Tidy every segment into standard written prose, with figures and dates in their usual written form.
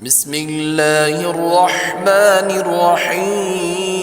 بسم الله الرحمن الرحيم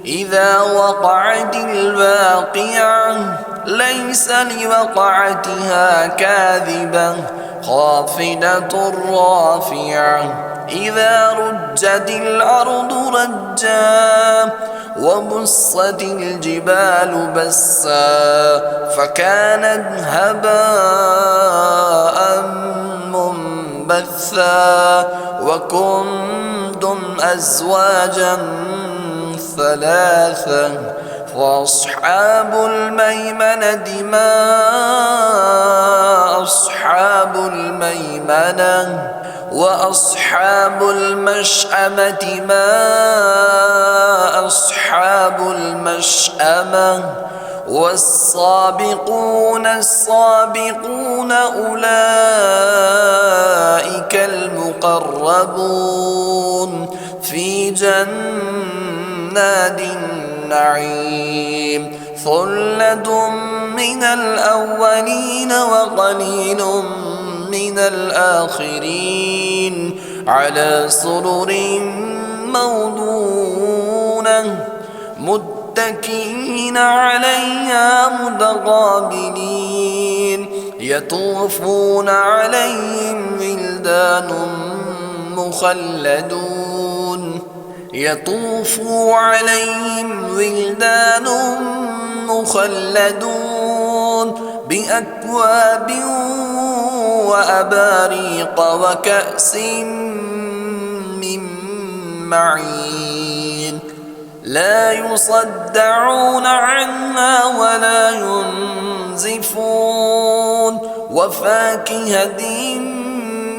إذا وقعت الواقعة ليس لوقعتها كاذبة خافضة رافعة إذا رجت الأرض رجا وبست الجبال بسا فكانت هباء منبثا وكنتم أزواجا ثلاثة فأصحاب الميمنة ما أصحاب الميمنة وأصحاب المشأمة ما أصحاب المشأمة والسابقون السابقون أولئك المقربون في جنات النعيم ثلة من الأولين وقليل من الآخرين على سرر موضونة متكئين عليها متقابلين يطوفون عليهم ولدان مخلدون بأكواب وأباريق وكأس من معين لا يصدعون عنها ولا ينزفون وفاكهة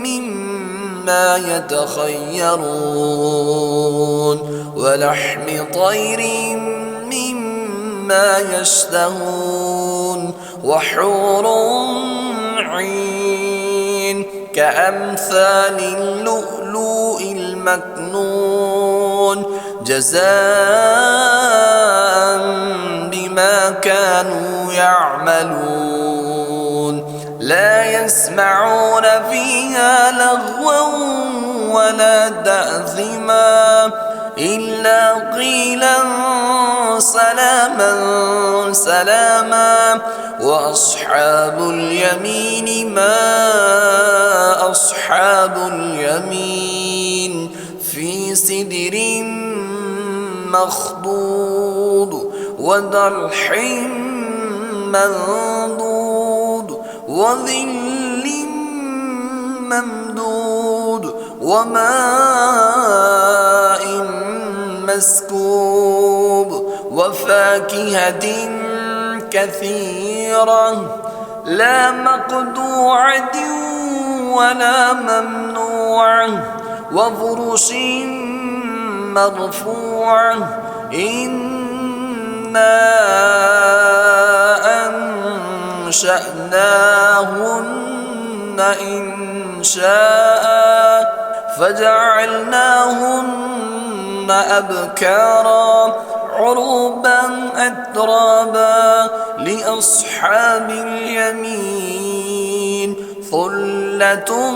مما يتخيرون ولحم طير مما يشتهون وحور عين كأمثال اللؤلؤ المكنون جزاء بما كانوا يعملون لا يسمعون فيها لغوا ولا تأثما إلا قيلا سلاما سلاما وأصحاب اليمين ما أصحاب اليمين في سدر مخضود وضلح منضود وظل ممدود وماء مسكوب وفاكهة كثيرة لا مقطوعة ولا ممنوعة وفرش مرفوعة إنا أنشأناهن إنشاء فجعلناهن أبكارا عربا أترابا لأصحاب اليمين ثلة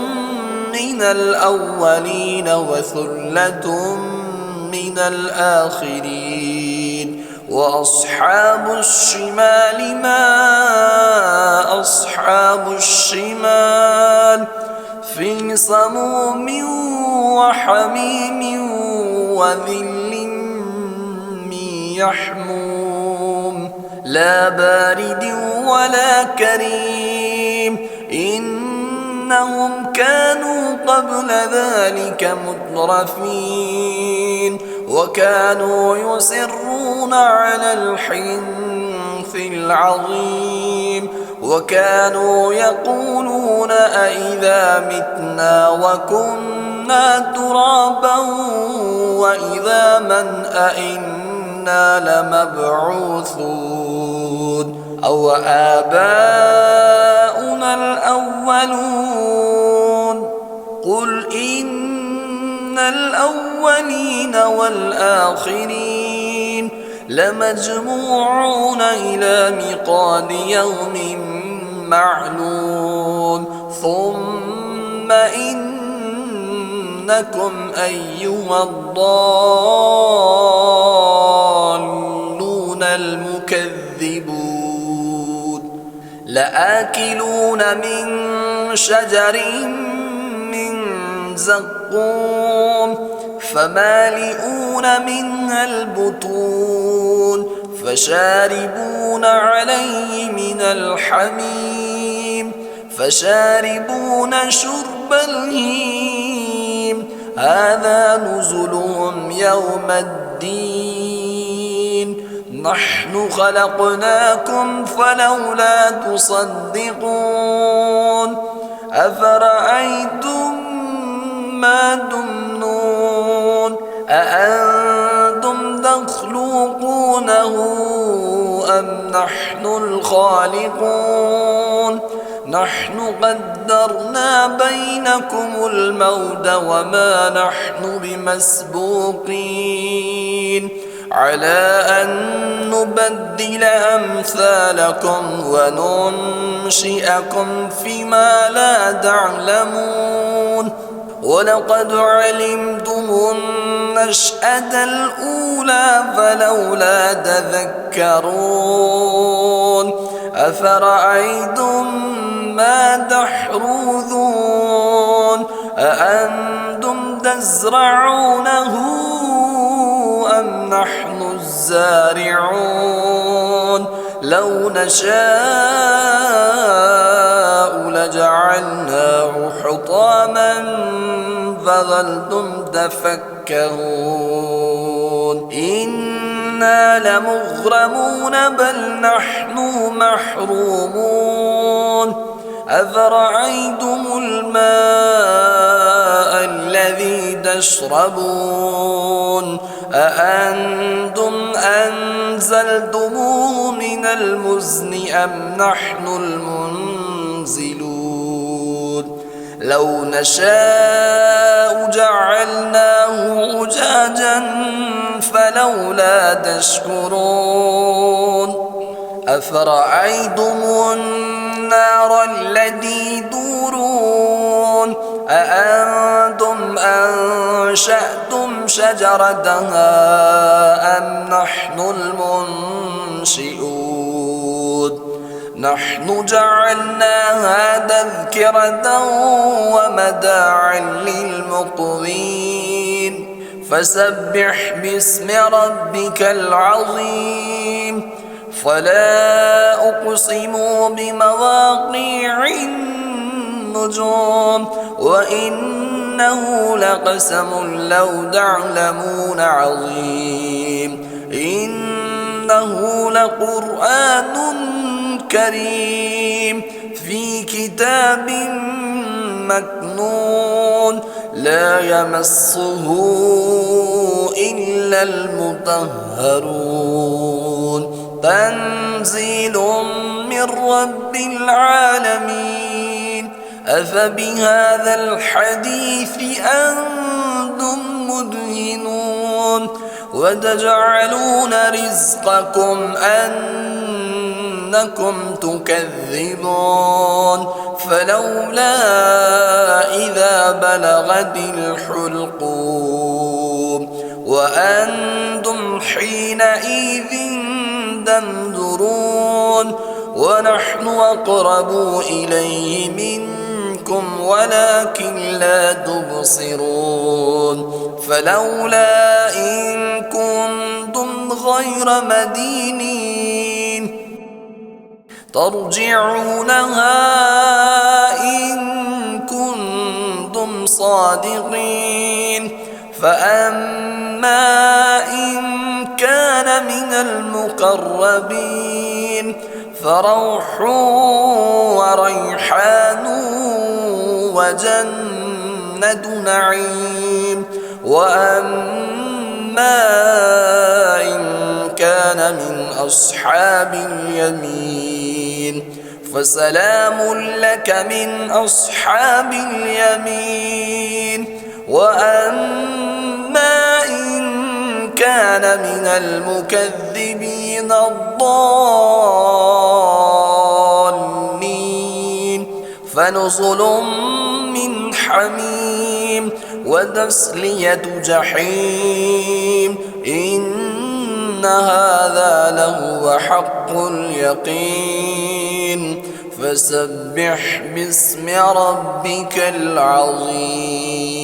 من الأولين وثلة من الآخرين وأصحاب الشمال ما أصحاب الشمال في سموم وحميم وذل من يحموم لا بارد ولا كريم إنهم كانوا قبل ذلك مترفين وكانوا يصرون على الحنث العظيم وكانوا يقولون أئذا متنا وكنا ترابا وإذا من أئنا لمبعوثون أو آباؤنا الأولون قل إن الأولين والآخرين لمجموعون إلى ميقات يوم معلوم ثم إن إنكم أيها الضالون المكذبون لآكلون من شجر من زقوم فمالئون منها البطون فشاربون عليه من الحميم فشاربون شرب الهيم هذا نزلهم يوم الدين نحن خلقناكم فلولا تصدقون أفرأيتم ما تمنون أأنتم تخلقونه أم نحن الخالقون نحن قدرنا بينكم الموت وما نحن بمسبوقين على أن نبدل أمثالكم وننشئكم فيما لا تعلمون ولقد علمتم النشأة الأولى فلولا تذكرون أفرأيتم ما تحرثون أأنتم تزرعونه أم نحن الزارعون لو نشاء لجعلناه حطاما فظلتم تفكرون إنا لمغرمون بل نحن محرومون أفرأيتم الماء الذي تشربون أأنتم أنزلتموه من المزن أم نحن المنزلون لو نشاء جعلناه أجاجا فلولا تشكرون أفرأيتم النار التي تورون أأنتم أنشأتم شجرتها أم نحن المنشئون نحن جعلناها تذكرة ومتاعا للمقوين فسبح باسم ربك العظيم فلا أقسم بمواقع النجوم وإنه لقسم لو تعلمون عظيم إنه لقرآن كريم في كتاب مكنون لا يمسه إلا المطهرون تنزيل من رب العالمين أفبهذا الحديث أنتم مدهنون وتجعلون رزقكم أنكم تكذبون فلولا إذا بلغت الحلقوم وأنتم حينئذ تنظرون ونحن أقرب إليه منكم ولكن لا تبصرون فلولا إن كنتم غير مدينين ترجعونها إن كنتم صادقين فأما إن كان من المقربين فروح وريحان وجنة نعيم وأما إن كان من أصحاب اليمين فسلام لك من أصحاب اليمين وأما إن كان من المكذبين الضالين فنزل من حميم وتسلية جحيم إن هذا لهو حق اليقين فسبح باسم ربك العظيم